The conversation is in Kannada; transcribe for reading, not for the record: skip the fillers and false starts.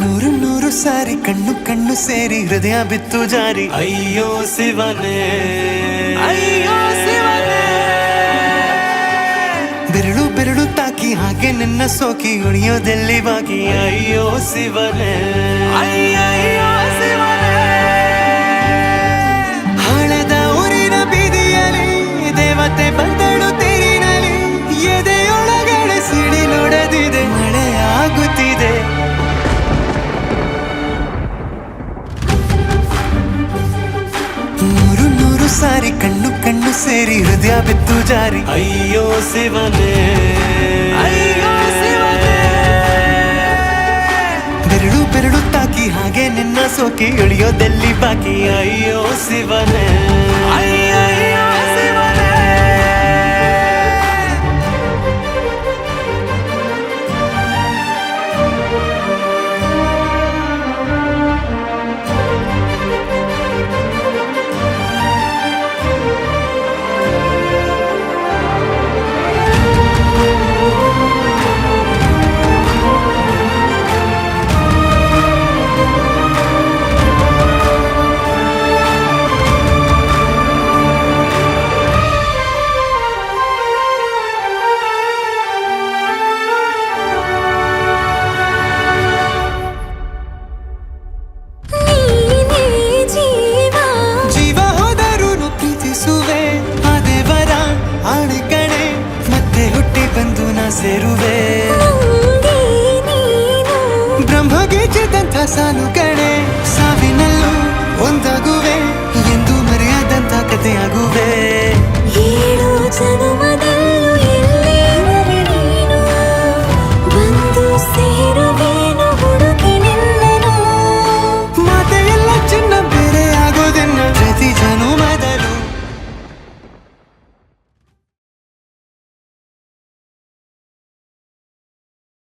ನೂರು ನೂರು ಸಾರಿ ಕಣ್ಣು ಕಣ್ಣು ಸೇರಿ ಹೃದಯ ಬಿತ್ತು ಜಾರಿ ಅಯ್ಯೋ ಶಿವನೇ ಅಯ್ಯೋ ಶಿವನೇ ಬೆರಳು ಬೆರಳು ತಾಕಿ ಹಾಗೆ ನಿನ್ನ ಸೋಕಿ ಉಳಿಯೋದೆಲ್ಲಿ ಬಾಕಿ ಅಯ್ಯೋ ಶಿವನೇ ಅಯ್ಯಯ್ಯೋ ಶಿವನೇ ಹಳದ ಊರಿನ ಬೀದಿಯಲ್ಲಿ ದೇವತೆ ಬಂದಳು ತೇರಿನಲ್ಲಿ ಎದೆಯೊಳಗಡೆ ಸಿಡಿ ನೋಡದಿದೆ ಮಳೆ ಆಗುತ್ತಿದೆ ನೂರು ನೂರು ಸಾರಿ ಕಣ್ಣು ಕಣ್ಣು ಸೇರಿ ಹೃದಯ ಬಿತ್ತು ಜಾರಿ ಅಯ್ಯೋ ಶಿವನೇ ಅಯ್ಯೋ ಶಿವನೇ ಬೆರಳು ಬೆರಳು ತಾಕಿ ಹಾಗೆ ನಿನ್ನ ಸೋಕಿ ಇಳಿಯೋದೆಲ್ಲಿ ಬಾಕಿ ಅಯ್ಯೋ ಶಿವನೇ ಅಯ್ಯಯ್ಯೋ ಶಿವನೇ ಸೇರುವೆ ಬ್ರಹ್ಮಗೆ ಚಿದಂಥ ಸಾಲುಗಳು